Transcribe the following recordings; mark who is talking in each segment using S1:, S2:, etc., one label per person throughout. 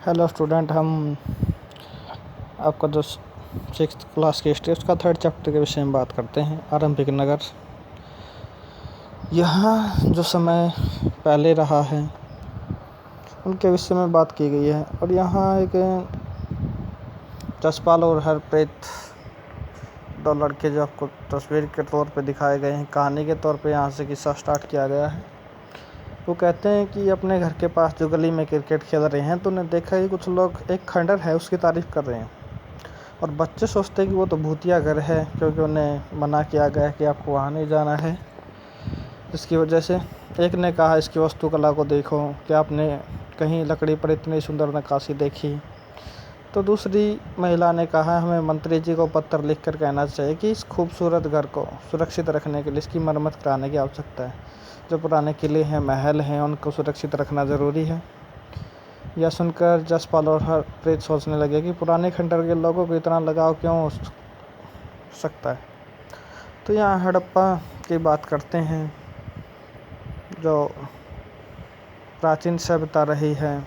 S1: Hello student, हम आपका जो सिक्स क्लास की हिस्ट्री उसका थर्ड चैप्टर के विषय में बात करते हैं। आरंभिक नगर, यहाँ जो समय पहले रहा है उनके विषय में बात की गई है। और यहाँ एक जसपाल और हरप्रीत, दो लड़के जो आपको तस्वीर के तौर पे दिखाए गए हैं, कहानी के तौर पे यहाँ से किस्सा स्टार्ट किया गया है। वो कहते हैं कि अपने घर के पास जो गली में क्रिकेट खेल रहे हैं तो उन्हें देखा कि कुछ लोग एक खंडर है उसकी तारीफ़ कर रहे हैं। और बच्चे सोचते हैं कि वो तो भूतिया घर है, क्योंकि उन्हें मना किया गया है कि आपको वहाँ नहीं जाना है। इसकी वजह से एक ने कहा, इसकी वास्तुकला को देखो, क्या आपने कहीं लकड़ी पर इतनी सुंदर नक्काशी देखी? तो दूसरी महिला ने कहा, हमें मंत्री जी को पत्र लिखकर कहना चाहिए कि इस खूबसूरत घर को सुरक्षित रखने के लिए इसकी मरम्मत कराने की आवश्यकता है। जो पुराने किले हैं, महल हैं, उनको सुरक्षित रखना ज़रूरी है। यह सुनकर जसपाल और हरप्रीत सोचने लगे कि पुराने खंडर के लोगों को इतना लगाव क्यों हो सकता है। तो यहाँ हड़प्पा की बात करते हैं, जो प्राचीन सभ्यता रही है,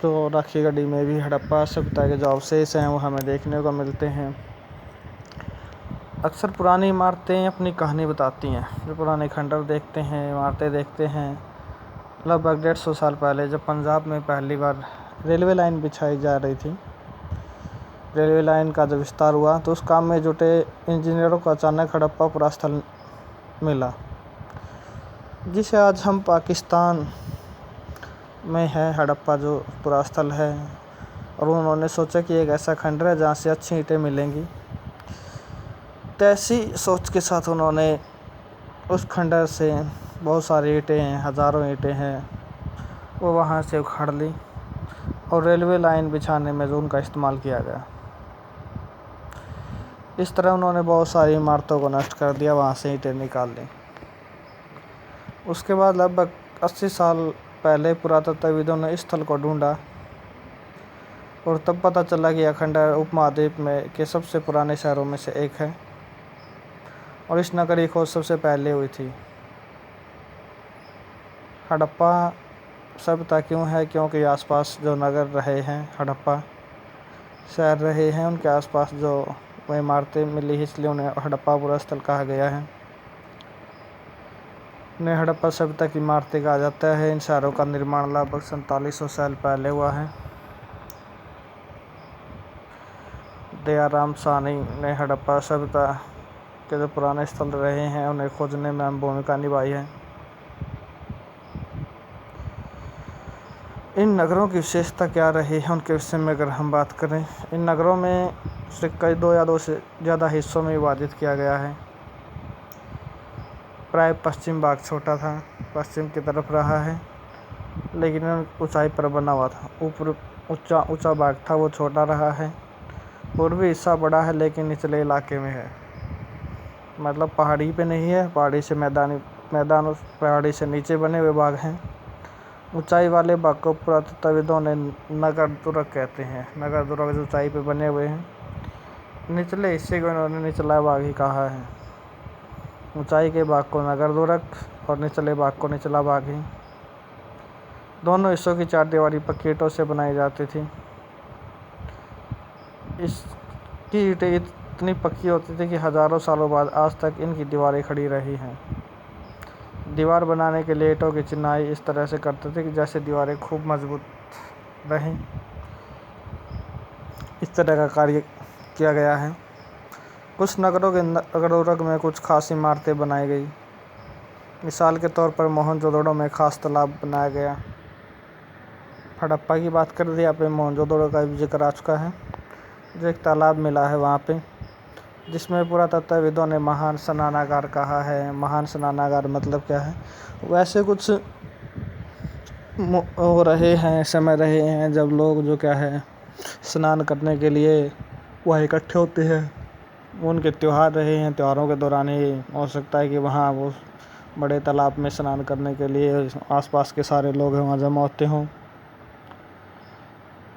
S1: जो राखी गढ़ी में भी हड़प्पा सभ्यता के जो अवशेष हैं वो हमें देखने को मिलते हैं। अक्सर पुरानी इमारतें अपनी कहानी बताती हैं। जो पुराने खंडर देखते हैं, इमारतें देखते हैं, लगभग 150 साल पहले जब पंजाब में पहली बार रेलवे लाइन बिछाई जा रही थी, रेलवे लाइन का जब विस्तार हुआ तो उस काम में जुटे इंजीनियरों को अचानक हड़प्पा पुरा स्थल मिला, जिसे आज हम पाकिस्तान में है। हड़प्पा जो पुरा स्थल है, और उन्होंने सोचा कि एक ऐसा खंडर है जहाँ से अच्छी ईंटें मिलेंगी। तो ऐसी सोच के साथ उन्होंने उस खंडर से बहुत सारी ईंटें हैं, हज़ारों ईंटें हैं, वो वहाँ से उखाड़ ली और रेलवे लाइन बिछाने में जो उनका इस्तेमाल किया गया। इस तरह उन्होंने बहुत सारी इमारतों को नष्ट कर दिया, वहाँ से ईंटें निकाल ली। उसके बाद लगभग 80 साल पहले पुरातत्वविदों ने इस स्थल को ढूंढा और तब पता चला कि यह खंडर उपमहाद्वीप में के सबसे पुराने शहरों में से एक है और इस नगर की खोज सबसे पहले हुई थी। हड़प्पा सभ्यता क्यों है? क्योंकि आसपास जो नगर रहे हैं, हड़प्पा शहर रहे हैं, उनके आसपास जो वो इमारतें मिली है, इसलिए उन्हें हड़प्पा पुरा स्थल कहा गया है। उन्हें हड़प्पा सभ्यता की इमारतें कहा जाता है। इन शहरों का निर्माण लगभग 4700 साल पहले हुआ है। दयाराम साहनी ने हड़प्पा सभ्यता के जो पुराने स्थल रहे हैं उन्हें खोजने में अहम भूमिका निभाई है। इन नगरों की विशेषता क्या रही है उनके विषय में अगर हम बात करें, इन नगरों में से कई दो या दो से ज़्यादा हिस्सों में विभाजित किया गया है। प्राय पश्चिम भाग छोटा था, पश्चिम की तरफ रहा है, लेकिन ऊंचाई पर बना हुआ था। ऊपर ऊंचा भाग था, वो छोटा रहा है। पूर्वी हिस्सा बड़ा है, लेकिन निचले इलाके में है, मतलब पहाड़ी पे नहीं है। पहाड़ी से मैदान उस पहाड़ी से नीचे बने हुए भाग हैं। ऊंचाई वाले भाग को पुरातत्वविदों ने नगर दुर्ग कहते हैं। नगर दुर्ग जो ऊंचाई पे बने हुए हैं, निचले हिस्से को इन्होंने निचला भाग ही कहा है। ऊंचाई के भाग को नगर दुर्ग और निचले भाग को निचला भाग ही। दोनों हिस्सों की चारदीवारी पक्की ईंटों से बनाई जाती थी। इसकी ईंटें इतनी पक्की होती थी कि हज़ारों सालों बाद आज तक इनकी दीवारें खड़ी रही हैं। दीवार बनाने के लिए ईंटों की चिनाई इस तरह से करते थे कि जैसे दीवारें खूब मजबूत रहें। इस तरह का कार्य किया गया है। कुछ नगरों के नगर में कुछ खास इमारतें बनाई गई। मिसाल के तौर पर मोहनजोदड़ो में खास तालाब बनाया गया। हड़प्पा की बात कर दी, यहाँ पे मोहनजोदड़ो का भी जिक्र आ चुका है। जो एक तालाब मिला है वहाँ पे, जिसमें पुरातत्वविदों ने महान स्नानागार कहा है। महान स्नानागार मतलब क्या है? वैसे कुछ हो रहे हैं, समय रहे हैं जब लोग जो क्या है स्नान करने के लिए वहाँ इकट्ठे होते हैं। उनके त्यौहार रहे हैं, त्योहारों के दौरान ही हो सकता है कि वहाँ वो बड़े तालाब में स्नान करने के लिए आसपास के सारे लोग हैं वहाँ जमा होते हों।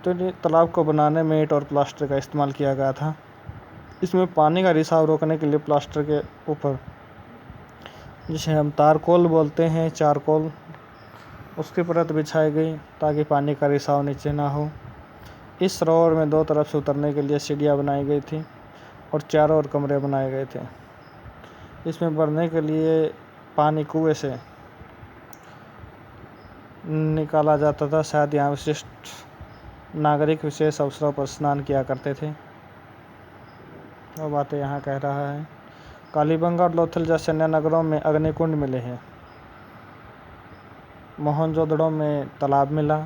S1: तो तालाब को बनाने में ईंट और प्लास्टर का इस्तेमाल किया गया था। इसमें पानी का रिसाव रोकने के लिए प्लास्टर के ऊपर, जिसे हम तारकोल बोलते हैं, चारकोल, उसकी परत बिछाई गई ताकि पानी का रिसाव नीचे ना हो। इस सरोवर में 2 तरफ से उतरने के लिए सीढ़ियाँ बनाई गई थी और चारों ओर कमरे बनाए गए थे। इसमें भरने के लिए पानी कुएं से निकाला जाता था। शायद यहाँ विशिष्ट नागरिक विशेष अवसरों पर स्नान किया करते थे। वो बातें यहाँ कह रहा है। कालीबंगा और लोथल जैसे अन्य नगरों में अग्निकुंड मिले हैं। मोहनजोदड़ो में तालाब मिला।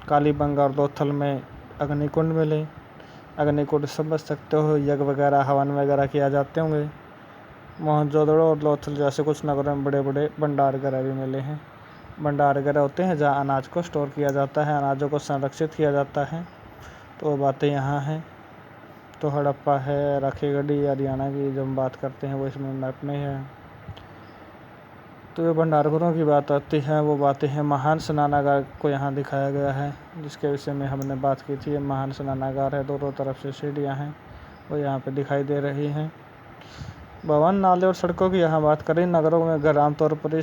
S1: कालीबंगा और लोथल में अग्निकुंड मिले। अग्निकुंड समझ सकते हो, यज्ञ वगैरह हवन वगैरह किया जाते होंगे। मोहनजोदड़ो और लोथल जैसे कुछ नगरों में बड़े बड़े भंडारगृह भी मिले हैं। भंडारगृह होते हैं जहाँ अनाज को स्टोर किया जाता है, अनाजों को संरक्षित किया जाता है। तो वो बातें यहाँ हैं। तो हड़प्पा है, राखीगढ़ी हरियाणा की जो हम बात करते हैं वो इसमें मैप नहीं है। तो ये भंडारगृहों की बात आती है, वो बातें हैं। महान स्नानागार को यहाँ दिखाया गया है, जिसके विषय में हमने बात की थी। ये महान स्नानागार है, दोनों तरफ से सीढ़ियाँ हैं, वो यहाँ पे दिखाई दे रही हैं। भवन, नाले और सड़कों की यहाँ बात करें। नगरों में घर आमतौर पर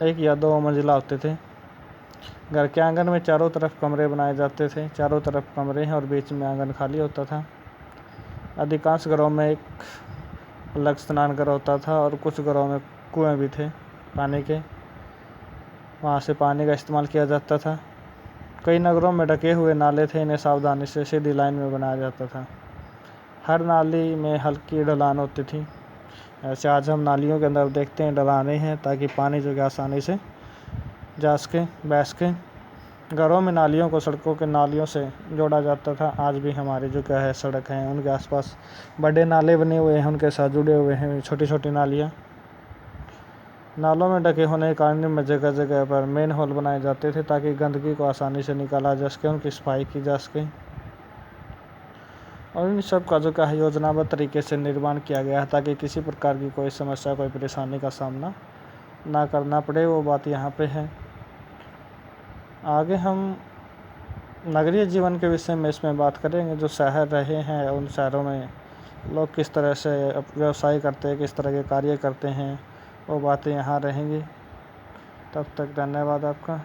S1: 1 या 2 मंजिला होते थे। घर के आंगन में चारों तरफ कमरे बनाए जाते थे। चारों तरफ कमरे हैं और बीच में आंगन खाली होता था। अधिकांश घरों में एक अलग स्नान घर होता था और कुछ घरों में कुएं भी थे पानी के, वहाँ से पानी का इस्तेमाल किया जाता था। कई नगरों में ढके हुए नाले थे, इन्हें सावधानी से सीधी लाइन में बनाया जाता था। हर नाली में हल्की ढलान होती थी। ऐसे आज हम नालियों के अंदर देखते हैं ढलानें हैं, ताकि पानी जो है आसानी से जा सके, बह सके। घरों में नालियों को सड़कों के नालियों से जोड़ा जाता था। आज भी हमारी जो क्या है सड़क हैं, उनके आसपास बड़े नाले बने हुए हैं, उनके साथ जुड़े हुए हैं छोटी छोटी नालियाँ। नालों में ढके होने के कारण में जगह जगह पर मेन होल बनाए जाते थे, ताकि गंदगी को आसानी से निकाला जा सके, उनकी सफाई की जा सके। और इन सब का जो क्या है योजनाबद्ध तरीके से निर्माण किया गया है, ताकि किसी प्रकार की कोई समस्या, कोई परेशानी का सामना ना करना पड़े। वो बात यहाँ पे है। आगे हम नगरीय जीवन के विषय में इसमें बात करेंगे। जो शहर रहे हैं, उन शहरों में लोग किस तरह से व्यवसाय करते हैं, किस तरह के कार्य करते हैं, वो बातें यहाँ रहेंगी। तब तक धन्यवाद आपका।